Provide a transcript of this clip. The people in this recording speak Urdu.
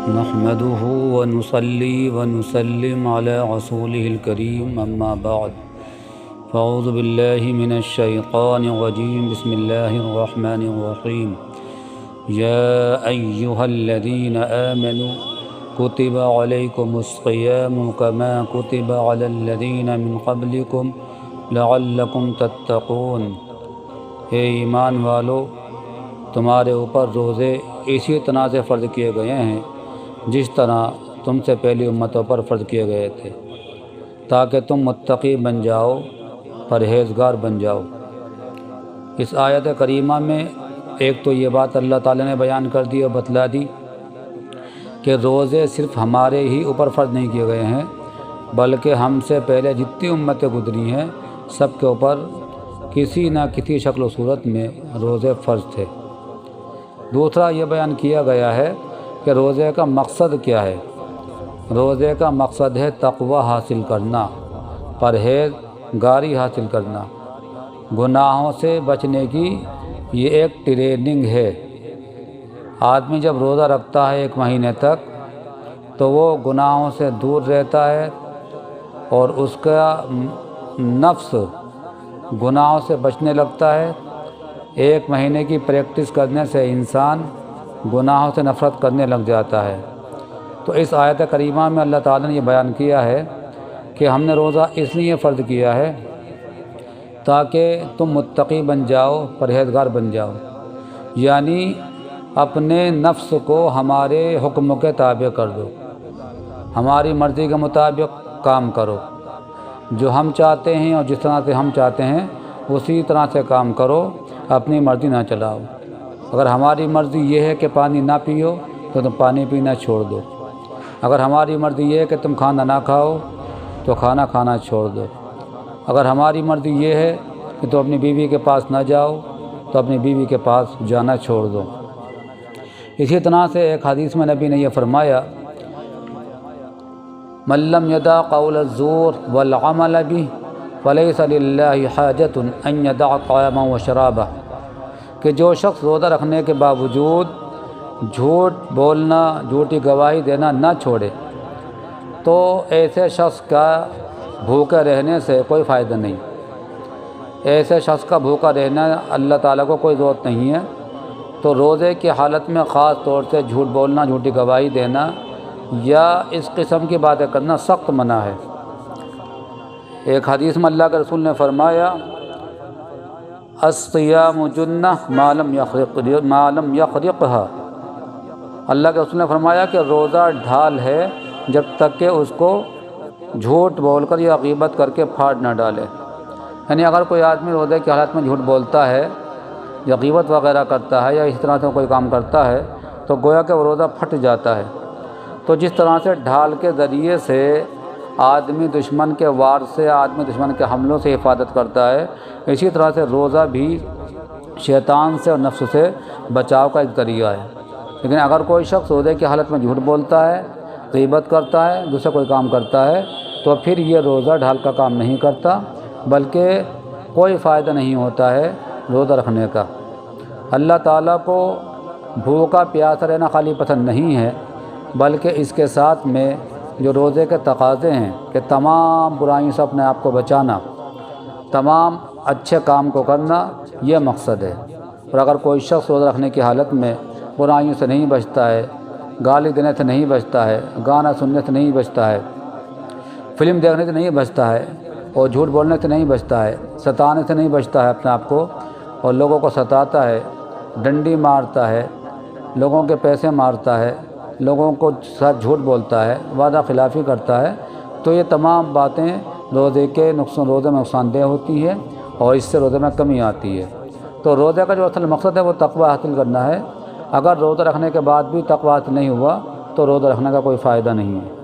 نحمده ونصلي ونسلم على رسوله الكريم أما بعد فأعوذ بالله من الشيطان الرجيم بسم الله الرحمن الرحيم يا أيها الذين آمنوا كتب عليكم الصيام كما كتب على الذين من قبلكم لعلكم تتقون۔ اے ایمان والو، تمہارے اوپر روزے اسی طرح سے فرض کیے گئے ہیں جس طرح تم سے پہلی امتوں پر فرض کیے گئے تھے، تاکہ تم متقی بن جاؤ، پرہیزگار بن جاؤ۔ اس آیت کریمہ میں ایک تو یہ بات اللہ تعالیٰ نے بیان کر دی اور بتلا دی کہ روزے صرف ہمارے ہی اوپر فرض نہیں کیے گئے ہیں، بلکہ ہم سے پہلے جتنی امتیں گزری ہیں سب کے اوپر کسی نہ کسی شکل و صورت میں روزے فرض تھے۔ دوسرا یہ بیان کیا گیا ہے کہ روزے کا مقصد کیا ہے۔ روزے کا مقصد ہے تقوی حاصل کرنا، پرہیزگاری حاصل کرنا، گناہوں سے بچنے کی یہ ایک ٹریننگ ہے۔ آدمی جب روزہ رکھتا ہے 1 مہینے تک تو وہ گناہوں سے دور رہتا ہے اور اس کا نفس گناہوں سے بچنے لگتا ہے۔ 1 مہینے کی پریکٹس کرنے سے انسان گناہوں سے نفرت کرنے لگ جاتا ہے۔ تو اس آیت کریمہ میں اللہ تعالیٰ نے یہ بیان کیا ہے کہ ہم نے روزہ اس لیے فرض کیا ہے تاکہ تم متقی بن جاؤ، پرہیزگار بن جاؤ، یعنی اپنے نفس کو ہمارے حکم کے تابع کر دو، ہماری مرضی کے مطابق کام کرو، جو ہم چاہتے ہیں اور جس طرح سے ہم چاہتے ہیں اسی طرح سے کام کرو، اپنی مرضی نہ چلاؤ۔ اگر ہماری مرضی یہ ہے کہ پانی نہ پیو تو تم پانی پینا چھوڑ دو، اگر ہماری مرضی یہ ہے کہ تم کھانا نہ کھاؤ تو کھانا کھانا چھوڑ دو، اگر ہماری مرضی یہ ہے کہ تم اپنی بیوی کے پاس نہ جاؤ تو اپنی بیوی کے پاس جانا چھوڑ دو۔ اسی طرح سے ایک حدیث میں نبی نے یہ فرمایا، من لم يدع قول الزور والعمل به فليس لله حاجة ان يدع طعاما وشرابا، کہ جو شخص روزہ رکھنے کے باوجود جھوٹ بولنا، جھوٹی گواہی دینا نہ چھوڑے تو ایسے شخص کا بھوکے رہنے سے کوئی فائدہ نہیں۔ ایسے شخص کا بھوکا رہنا اللہ تعالیٰ کو کوئی ضرورت نہیں ہے۔ تو روزے کی حالت میں خاص طور سے جھوٹ بولنا، جھوٹی گواہی دینا یا اس قسم کی باتیں کرنا سخت منع ہے۔ ایک حدیث میں اللہ کے رسول نے فرمایا، الصیام جنہ ما لم یخرقها، اللہ کے رسول نے فرمایا کہ روزہ ڈھال ہے جب تک کہ اس کو جھوٹ بول کر یا غیبت کر کے پھاڑ نہ ڈالے۔ یعنی اگر کوئی آدمی روزے کی حالت میں جھوٹ بولتا ہے یا غیبت وغیرہ کرتا ہے یا اس طرح سے کوئی کام کرتا ہے تو گویا کہ وہ روزہ پھٹ جاتا ہے۔ تو جس طرح سے ڈھال کے ذریعے سے آدمی دشمن کے وار سے، آدمی دشمن کے حملوں سے حفاظت کرتا ہے، اسی طرح سے روزہ بھی شیطان سے اور نفس سے بچاؤ کا ایک ذریعہ ہے۔ لیکن اگر کوئی شخص روزے کی حالت میں جھوٹ بولتا ہے، غیبت کرتا ہے، دوسرا کوئی کام کرتا ہے تو پھر یہ روزہ ڈھال کا کام نہیں کرتا، بلکہ کوئی فائدہ نہیں ہوتا ہے روزہ رکھنے کا۔ اللہ تعالیٰ کو بھوکا پیاسا رہنا خالی پسند نہیں ہے، بلکہ اس کے ساتھ میں جو روزے کے تقاضے ہیں کہ تمام برائیوں سے اپنے آپ کو بچانا، تمام اچھے کام کو کرنا، یہ مقصد ہے۔ اور اگر کوئی شخص روزہ رکھنے کی حالت میں برائیوں سے نہیں بچتا ہے، گالی دینے سے نہیں بچتا ہے، گانا سننے سے نہیں بچتا ہے، فلم دیکھنے سے نہیں بچتا ہے اور جھوٹ بولنے سے نہیں بچتا ہے، ستانے سے نہیں بچتا ہے اپنے آپ کو اور لوگوں کو ستاتا ہے، ڈنڈی مارتا ہے، لوگوں کے پیسے مارتا ہے، لوگوں کو ساتھ جھوٹ بولتا ہے، وعدہ خلافی کرتا ہے، تو یہ تمام باتیں روزے میں نقصان دہ ہوتی ہے اور اس سے روزے میں کمی آتی ہے۔ تو روزے کا جو اصل مقصد ہے وہ تقوی حاصل کرنا ہے۔ اگر روزہ رکھنے کے بعد بھی تقوی حاصل نہیں ہوا تو روزہ رکھنے کا کوئی فائدہ نہیں ہے۔